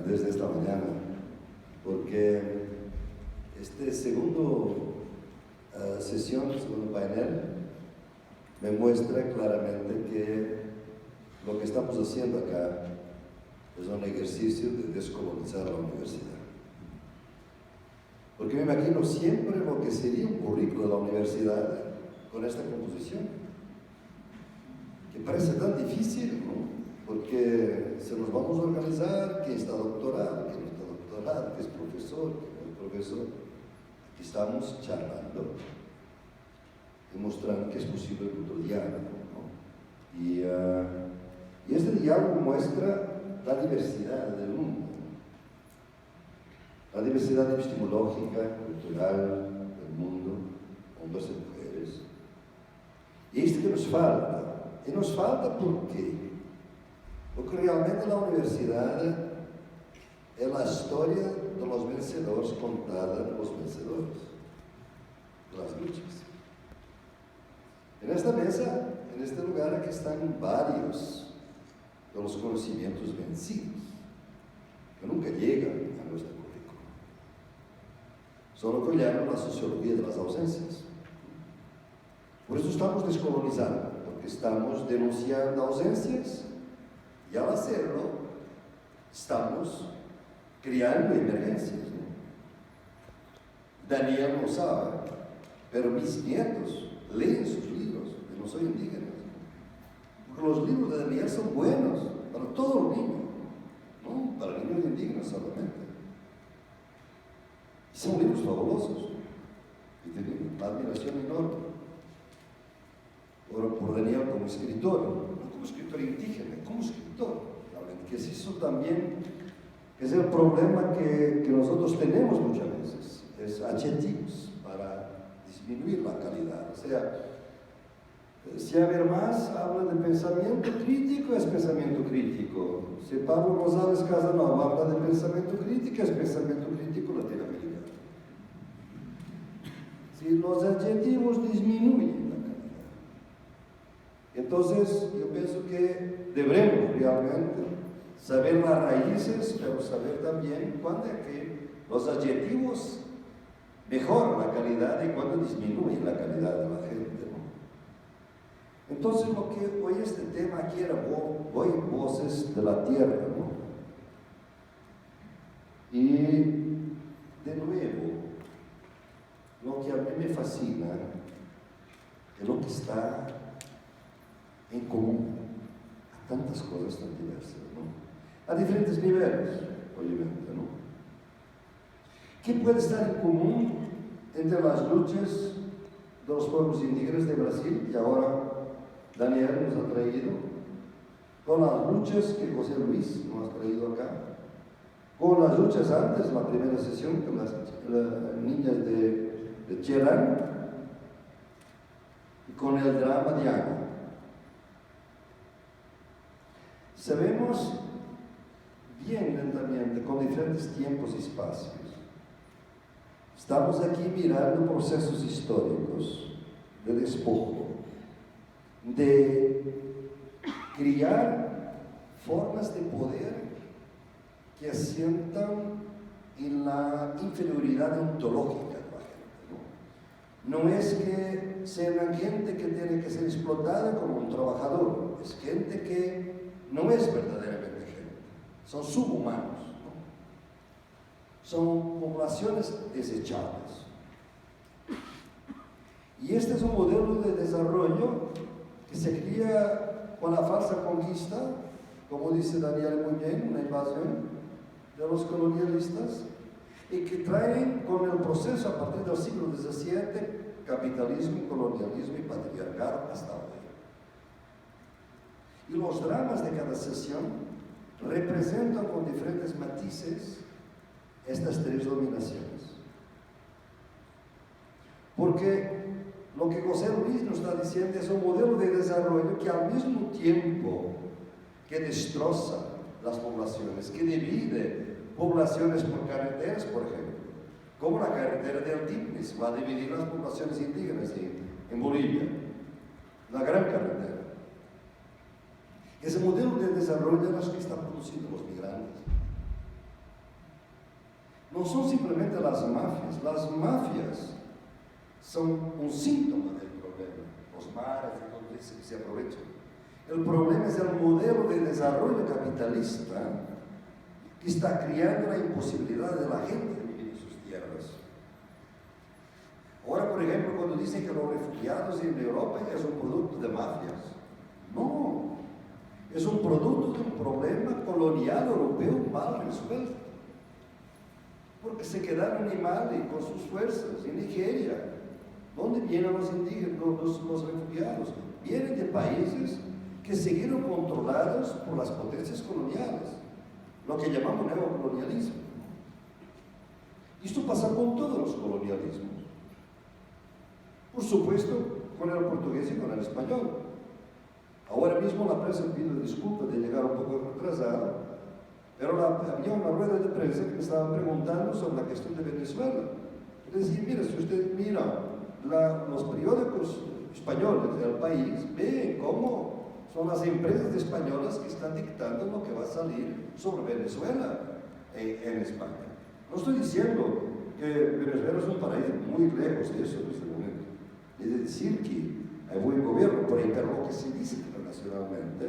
desde esta mañana, porque este segundo segundo panel, me muestra claramente que lo que estamos haciendo acá es un ejercicio de descolonizar la universidad. Porque me imagino siempre lo que sería un currículo de la universidad con esta composición, que parece tan difícil, ¿no? Porque se nos vamos a organizar, quién está doctorado, quién no está doctorado, quién es profesor, quién no es profesor. Aquí estamos charlando y mostrando que es posible el diálogo, ¿no? Y este diálogo muestra la diversidad del mundo, la diversidad epistemológica, cultural del mundo, hombres y mujeres. Y esto que nos falta. Y nos falta ¿por qué? Porque realmente la universidad es la historia de los vencedores contada por los vencedores, de las luchas. En esta mesa, en este lugar, aquí están varios de los conocimientos vencidos, que nunca llegan a nuestro currículo. Solo que llaman la sociología de las ausencias. Por eso estamos descolonizando, porque estamos denunciando ausencias y al hacerlo estamos creando emergencias, ¿no? Daniel no sabe, pero mis nietos leen sus libros, yo no soy indígena, porque los libros de Daniel son buenos para todos los niños, no para niños indígenas solamente. Y son libros fabulosos, y tienen una admiración enorme por Daniel como escritor, no como escritor indígena, como escritor, realmente, que es eso también, es el problema que nosotros tenemos muchas veces, es adjetivos para disminuir la calidad. O sea, si Habermas habla de pensamiento crítico, es pensamiento crítico. Si Pablo González Casanova habla de pensamiento crítico, es pensamiento crítico latinoamericano. Si los adjetivos disminuyen la calidad, entonces yo pienso que debemos realmente saber las raíces, pero saber también cuándo es que los adjetivos mejoran la calidad y cuándo disminuyen la calidad de la gente, ¿no? Entonces lo que hoy este tema aquí era voces de la tierra, ¿no? Y de nuevo, lo que a mí me fascina es lo que está en común a tantas cosas tan diversas, ¿no? A diferentes niveles, obviamente, ¿no? ¿Qué puede estar en común entre las luchas de los pueblos indígenas de Brasil, que ahora Daniel nos ha traído, con las luchas que José Luis nos ha traído acá, con las luchas antes, en la primera sesión, con las niñas de Cherán, y con el drama de Agua? Sabemos bien lentamente, con diferentes tiempos y espacios. Estamos aquí mirando procesos históricos de despojo, de criar formas de poder que asientan en la inferioridad ontológica de la gente, ¿no? No es que sean gente que tiene que ser explotada como un trabajador, es gente que no es verdaderamente gente, son subhumanos, ¿no? Son poblaciones desechables. Y este es un modelo de desarrollo que se cría con la falsa conquista, como dice Daniel muy bien, una invasión de los colonialistas, y que traen con el proceso a partir del siglo XVII capitalismo, colonialismo y patriarcado hasta hoy. Y los dramas de cada sesión representan con diferentes matices estas tres dominaciones. Porque lo que José Luis nos está diciendo es un modelo de desarrollo que al mismo tiempo que destroza las poblaciones, que divide poblaciones por carreteras, por ejemplo, como la carretera del Tigris va a dividir las poblaciones indígenas en Bolivia, la gran carretera. Ese modelo de desarrollo es lo que están produciendo los migrantes. no son simplemente las mafias son un síntoma del problema, los mares y todo eso que se aprovechan. El problema es el modelo de desarrollo capitalista que está creando la imposibilidad de la gente de vivir en sus tierras. Ahora, por ejemplo, cuando dicen que los refugiados en Europa es un producto de mafias, no, es un producto de un problema colonial europeo mal resuelto, porque se quedaron en Mali con sus fuerzas, en Nigeria. ¿Dónde vienen los indígenas, los refugiados? Vienen de países que siguieron controlados por las potencias coloniales, lo que llamamos neocolonialismo. Y esto pasa con todos los colonialismos. Por supuesto, con el portugués y con el español. Ahora mismo la prensa pide disculpas de llegar un poco retrasado, pero había una rueda de prensa que me estaban preguntando sobre la cuestión de Venezuela. Y decía, mira, si usted mira los periódicos españoles del país, ve cómo son las empresas españolas que están dictando lo que va a salir sobre Venezuela en España. No estoy diciendo que Venezuela es un paraíso, muy lejos de eso en este momento. Es decir que hay buen gobierno, pero lo que se dice internacionalmente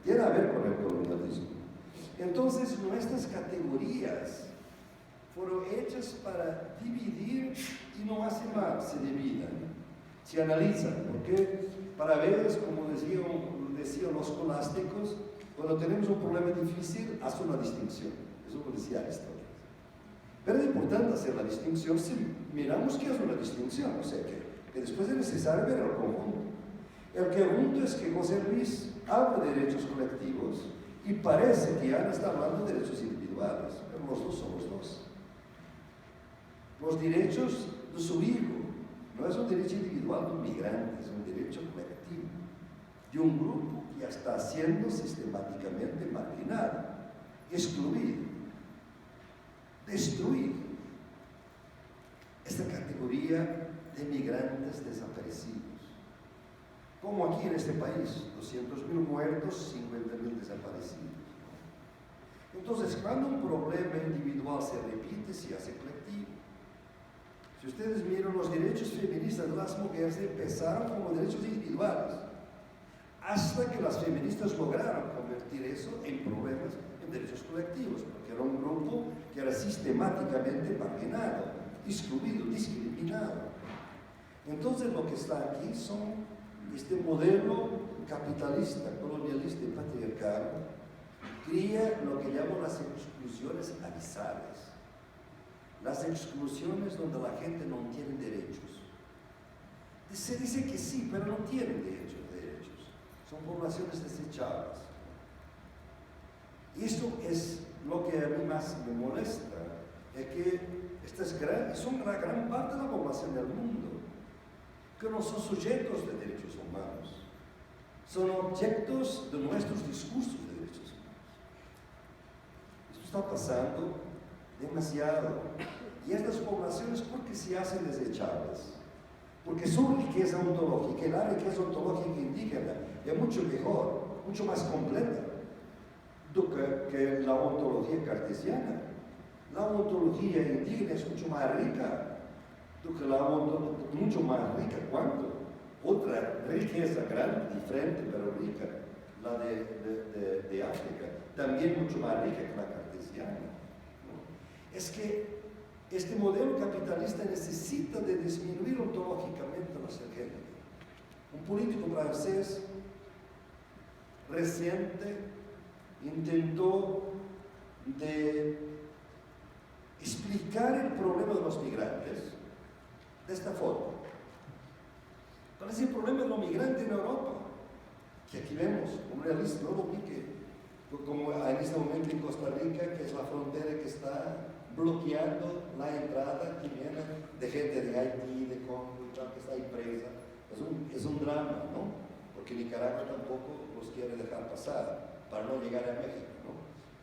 tiene a ver con el colonialismo. Entonces, nuestras categorías fueron hechas para dividir y no hace mal, se dividen, se analizan, porque para ver, como decían los escolásticos, cuando tenemos un problema difícil, hace una distinción. Eso lo decía Aristóteles. Pero es importante hacer la distinción si miramos qué es una distinción, o sea que después es necesario ver el conjunto. El conjunto es que José Luis habla de derechos colectivos y parece que Ana está hablando de derechos individuales, pero los dos son los dos. Los derechos de su hijo no es un derecho individual de un migrante, es un derecho colectivo de un grupo que ya está siendo sistemáticamente marginado, excluido, destruido. Esta categoría de migrantes desaparecidos, como aquí en este país, 200.000 muertos, 50.000 desaparecidos. Entonces, cuando un problema individual se repite, se hace colectivo. Si ustedes miran los derechos feministas de las mujeres, empezaron como derechos individuales, hasta que las feministas lograron convertir eso en problemas, en derechos colectivos, porque era un grupo que era sistemáticamente marginado, excluido, discriminado. Entonces, lo que está aquí son este modelo capitalista, colonialista y patriarcal, cría lo que llaman las exclusiones abisales. Las exclusiones donde la gente no tiene derechos. Se dice que sí, pero no tienen derechos. Son poblaciones desechables. Y esto es lo que a mí más me molesta, es que son la gran parte de la población del mundo, que no son sujetos de derechos humanos, son objetos de nuestros discursos de derechos humanos. Esto está pasando demasiado. Y estas poblaciones, ¿por qué se hacen desechables? Porque su riqueza ontológica, y la riqueza ontológica indígena, es mucho mejor, mucho más completa que la ontología cartesiana. La ontología indígena es mucho más rica mucho más rica. ¿Cuánto? Otra riqueza grande, diferente, pero rica, la de África, también mucho más rica que la cartesiana, ¿no? Es que este modelo capitalista necesita de disminuir ontológicamente la gente. Un político francés reciente intentó de explicar el problema de los migrantes de esta forma. ¿Cuál es el problema de los migrantes en Europa? Que aquí vemos, un realista, no lo vi como en este momento en Costa Rica, que es la frontera que está bloqueando la entrada que viene de gente de Haití, de Congo, que está ahí presa. Es un drama, ¿no? Porque Nicaragua tampoco los quiere dejar pasar para no llegar a México, ¿no?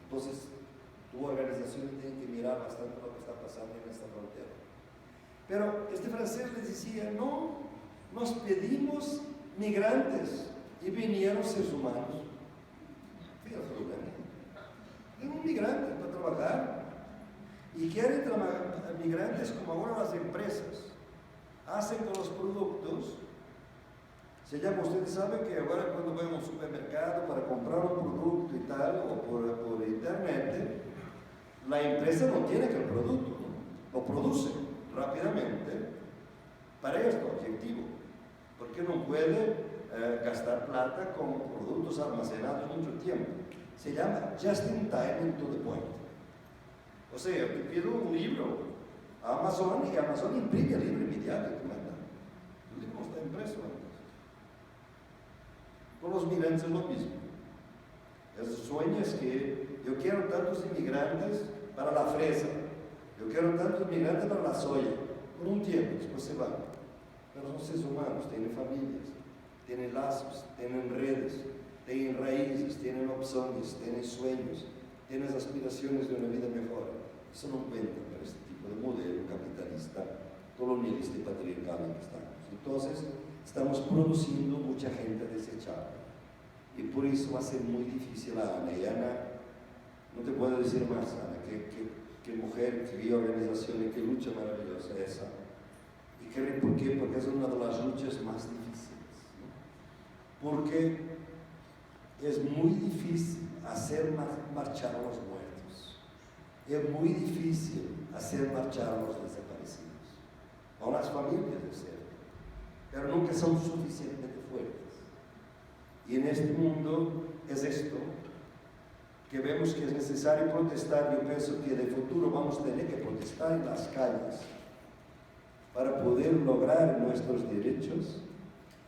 Entonces, tu organización tiene que mirar bastante lo que está pasando en esta frontera. Pero este francés les decía, no, nos pedimos migrantes y vinieron seres humanos. Fíjate el problema. Es un migrante para trabajar. Y quieren migrantes como ahora las empresas hacen con los productos. Se llama, ustedes saben que ahora cuando van a un supermercado para comprar un producto y tal, o por internet, la empresa no tiene que el producto, ¿no? Lo produce rápidamente para este objetivo, porque no puede gastar plata con productos almacenados mucho tiempo. Se llama just in time and to the point. O sea, yo te pido un libro a Amazon y Amazon imprime el libro inmediato y te manda. El libro está impreso antes. Con los migrantes es lo mismo. El sueño es que yo quiero tantos inmigrantes para la fresa, yo quiero tantos inmigrantes para la soya, por un tiempo, después se van. Pero son seres humanos, tienen familias, tienen lazos, tienen redes, tienen raíces, tienen opciones, tienen sueños, tienen aspiraciones de una vida mejor. Eso no cuenta para este tipo de modelo capitalista, colonialista y patriarcal en que estamos. Entonces, estamos produciendo mucha gente desechable. Y por eso va a ser muy difícil a Ana. Y Ana, no te puedo decir más, Ana, qué mujer, qué organización y qué lucha maravillosa esa. ¿Y por qué? Porque es una de las luchas más difíciles, ¿no? Porque es muy difícil hacer marchar a los muertos. Es muy difícil hacer marchar a los desaparecidos. A las familias, es cierto, pero nunca son suficientemente fuertes. Y en este mundo es esto que vemos que es necesario protestar. Yo pienso que de futuro vamos a tener que protestar en las calles para poder lograr nuestros derechos.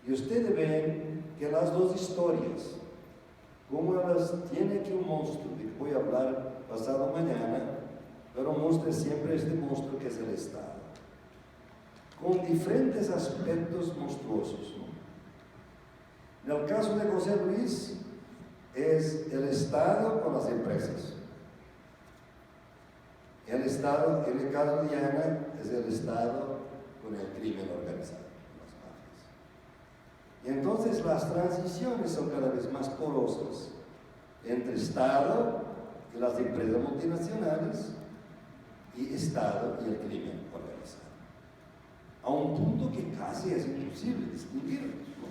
Y ustedes ven que las dos historias, como ellas tienen aquí un monstruo, de que voy a hablar pasado mañana, pero muestra siempre este monstruo que es el Estado, con diferentes aspectos monstruosos, ¿no? En el caso de José Luis, es el Estado con las empresas. El Estado, en el caso de Ana, es el Estado con el crimen organizado, las mafias. Y entonces las transiciones son cada vez más porosas entre Estado y las empresas multinacionales y Estado y el crimen organizado, a un punto que casi es imposible distinguirlos, ¿no?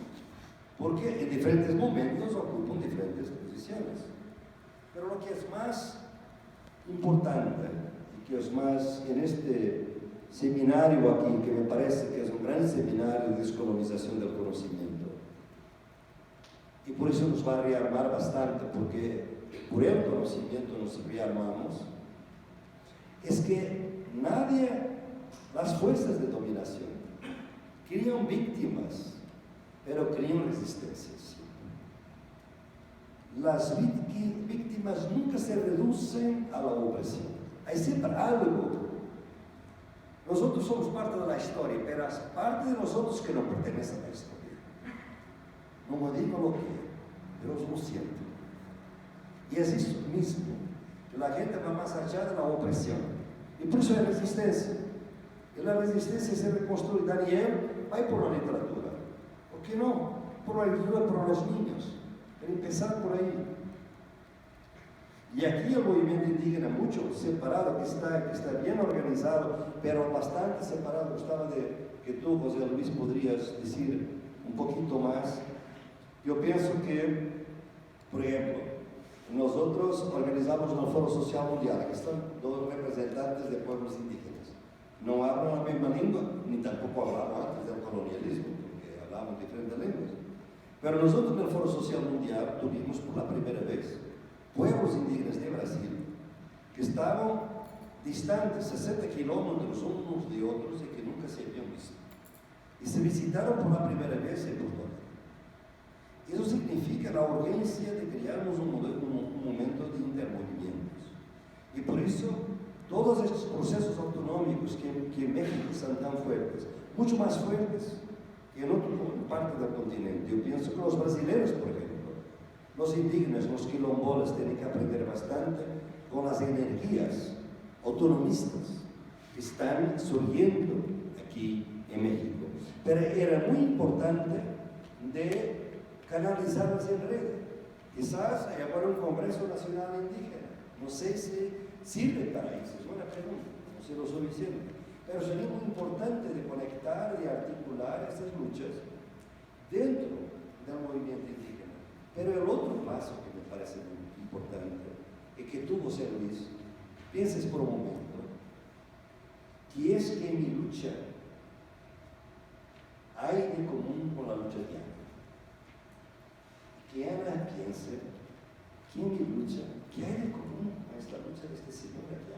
Porque en diferentes momentos ocupan diferentes posiciones. Pero lo que es más importante y que es más en este seminario aquí, que me parece que es un gran seminario de descolonización del conocimiento, y por eso nos va a rearmar bastante, porque por el conocimiento nos rearmamos, es que las fuerzas de dominación crían víctimas, pero crían resistencias. Las víctimas nunca se reducen a la opresión, hay siempre algo. Nosotros somos parte de la historia, pero es parte de nosotros que no pertenece a la historia. No me digo lo que, pero lo siento. Y es eso mismo, que la gente va más allá de la opresión. Y por eso hay resistencia. Y la resistencia se reconstruye. Daniel, va por la literatura. ¿Por qué no? Por la literatura para los niños. Pero empezar por ahí. Y aquí el movimiento indígena, mucho separado, que está bien organizado, pero bastante separado. Gustavo que tú, José Luis, podrías decir un poquito más. Yo pienso que, por ejemplo, nosotros organizamos el Foro Social Mundial, aquí están dos representantes de pueblos indígenas. No hablan la misma lengua, ni tampoco hablamos antes del colonialismo, porque hablamos diferentes lenguas. Pero nosotros en el Foro Social Mundial tuvimos por la primera vez pueblos indígenas de Brasil que estaban distantes 60 kilómetros unos de otros y que nunca se habían visto. Y se visitaron por la primera vez en Portugal. Eso significa la urgencia de crearnos un momento de intermovimientos. Y por eso, todos estos procesos autonómicos que en México están tan fuertes, mucho más fuertes que en otras partes del continente. Yo pienso que los brasileños, por ejemplo, los indígenas, los quilombolas, tienen que aprender bastante con las energías autonomistas que están surgiendo aquí en México. Pero era muy importante de canalizarlas en red. Quizás hay ahora un Congreso Nacional Indígena. No sé sirve para eso? Es buena pregunta, no se lo estoy diciendo. Pero sería muy importante de conectar, de articular estas luchas dentro del movimiento indígena. Pero el otro paso que me parece muy importante es que tú, José Luis, pienses por un momento que es que mi lucha hay de común con la lucha de Ana. Que Ana piense que mi lucha, que hay de común con esta lucha de este señor aquí.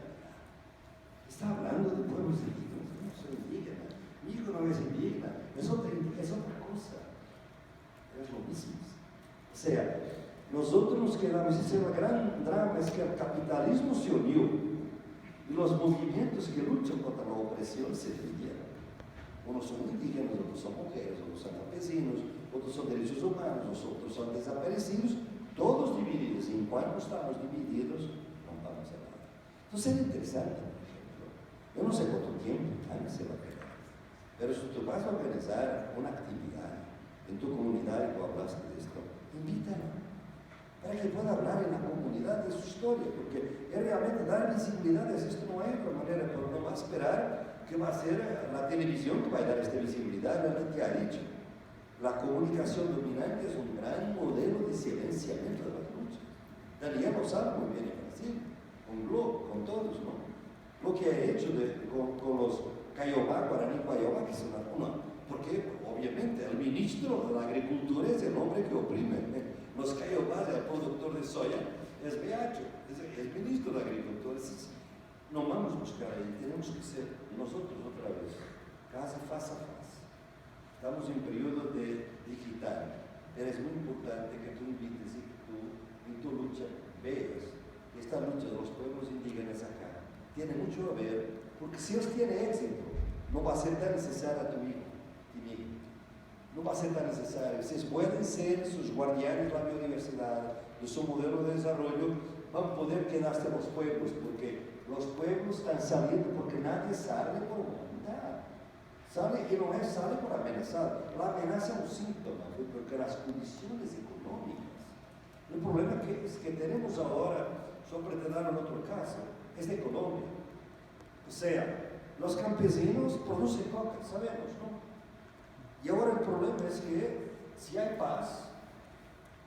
Está hablando de pueblos indígenas, yo no soy indígena, mi hijo no es indígena, es otra cosa, es lo mismo. O sea, nosotros nos quedamos, ese es el gran drama, es que el capitalismo se unió y los movimientos que luchan contra la opresión se dividieron. Unos son indígenas, otros son mujeres, otros son campesinos, otros son derechos humanos, otros son desaparecidos, todos divididos. Y en cuanto estamos divididos, no vamos a nada. Entonces es interesante. Yo no sé cuánto tiempo se va a quedar, pero si tú vas a organizar una actividad en tu comunidad y tú hablaste de esto, invítalo para que pueda hablar en la comunidad de su historia, porque es realmente dar visibilidad. Esto no hay otra manera, pero no va a esperar que va a ser la televisión que va a dar esta visibilidad. Realmente ha dicho, la comunicación dominante es un gran modelo de silenciamiento de las luchas. Daniel lo sabe muy bien en Brasil, con Globo, con todos, ¿no? Lo que ha hecho con los Cayobá, Guaraní, Guayobá, que son porque obviamente el ministro de la agricultura es el hombre que oprime. Los Cayobá, el productor de soya, es BH, es ministro de agricultura. No vamos a buscar ahí, tenemos que ser nosotros otra vez, casa face a face. Estamos en periodo de digital, pero es muy importante que tú invites y que tú en tu lucha veas que esta lucha de los pueblos indígenas acá tiene mucho a ver, porque si ellos tienen éxito, no va a ser tan necesario a tu hijo, no va a ser tan necesario. Ustedes pueden ser sus guardianes de la biodiversidad, de su modelo de desarrollo, van a poder quedarse los pueblos, porque los pueblos están saliendo porque nadie sale por voluntad. Sale que no es, sale por amenazar. La amenaza es un síntoma, porque las condiciones económicas. El problema es que tenemos ahora, solo para te dar en otro caso, es de Colombia. O sea, los campesinos producen coca, sabemos, ¿no? Y ahora el problema es que si hay paz,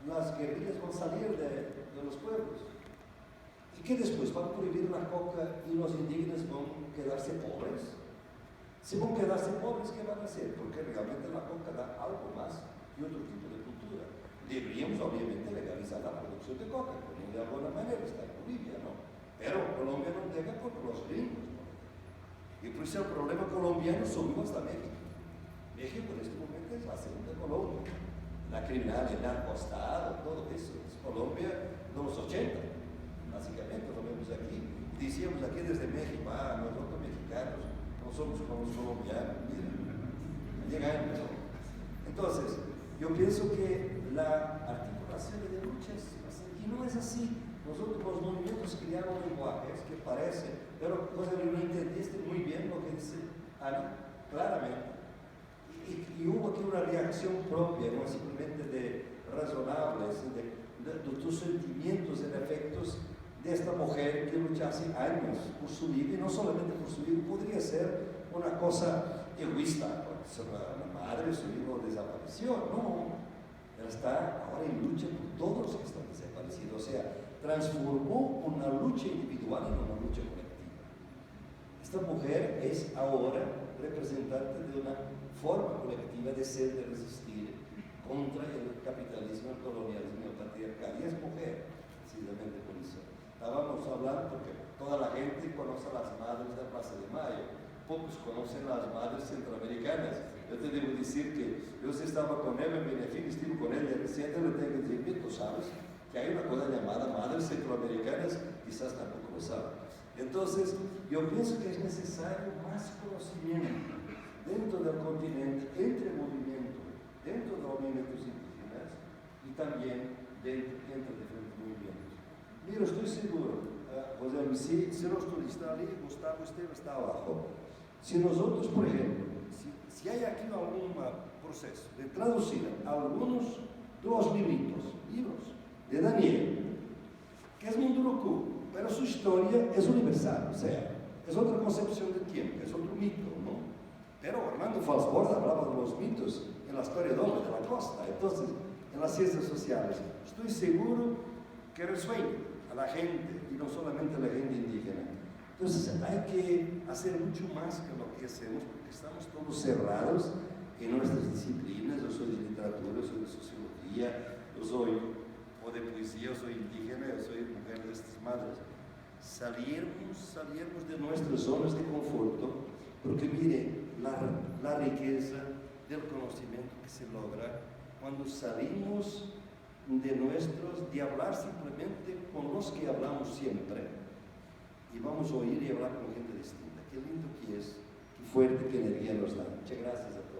las guerrillas van a salir de los pueblos. ¿Y qué después? ¿Van a prohibir la coca y los indígenas van a quedarse pobres? Si van a quedarse pobres, ¿qué van a hacer? Porque realmente la coca da algo más que otro tipo de cultura. Deberíamos obviamente legalizar la producción de coca, como de alguna manera está en Bolivia, ¿no? Pero Colombia no deja porque los gringos no dejan. Y por eso el problema colombiano subió hasta México. México en este momento es la segunda Colombia. La criminalidad, el narcoestado, todo eso. Es Colombia de los 80, básicamente, lo vemos aquí. Decíamos aquí desde México, nosotros mexicanos no somos como los colombianos, mira, llegando. Entonces, yo pienso que la articulación de luchas, y no es así. Nosotros los movimientos crearon lenguajes que parecen, pero José Luis, no entendiste muy bien lo que dice Ana, claramente. Y hubo aquí una reacción propia, no simplemente de razonables, de tus sentimientos y efectos de esta mujer que lucha hace años por su vida, y no solamente por su vida, podría ser una cosa egoísta, una madre, su hijo desapareció, no, ella está ahora en lucha por todos los que están desaparecidos, o sea, transformó una lucha individual en una lucha colectiva. Esta mujer es ahora representante de una forma colectiva de ser, de resistir contra el capitalismo, el colonialismo y el patriarcado, y es mujer, precisamente por eso. Estábamos hablando porque toda la gente conoce a las madres de la Plaza de Mayo, pocos conocen a las madres centroamericanas. Yo te debo decir que yo estaba con ella en Benefín, estuve con ella reciente, le tengo que decir, tú sabes que hay una cosa llamada madres centroamericanas, quizás tampoco lo saben. Entonces, yo pienso que es necesario más conocimiento dentro del continente, entre movimientos, dentro de los movimientos indígenas y también dentro de diferentes movimientos. Mira, estoy seguro, José Luis, si los turistas ali, Gustavo Esteban está abajo. Si nosotros, por ejemplo, si hay aquí algún proceso de traducir algunos de los libros de Daniel, que es Munduruku, pero su historia es universal, o sea, es otra concepción del tiempo, es otro mito, ¿no? Pero Hernando Falsborda hablaba de los mitos en la historia de la costa, entonces, en las ciencias sociales, estoy seguro que resuena a la gente, y no solamente a la gente indígena. Entonces, hay que hacer mucho más que lo que hacemos, porque estamos todos cerrados en nuestras disciplinas. Yo soy de literatura, yo soy de sociología, yo soy o de poesía, yo soy indígena, yo soy mujer de estas madres. Salirnos de nuestras zonas de conforto, porque mire, la riqueza del conocimiento que se logra cuando salimos de hablar simplemente con los que hablamos siempre, y vamos a oír y hablar con gente distinta. Qué lindo que es, qué fuerte, qué energía nos da. Muchas gracias a todos.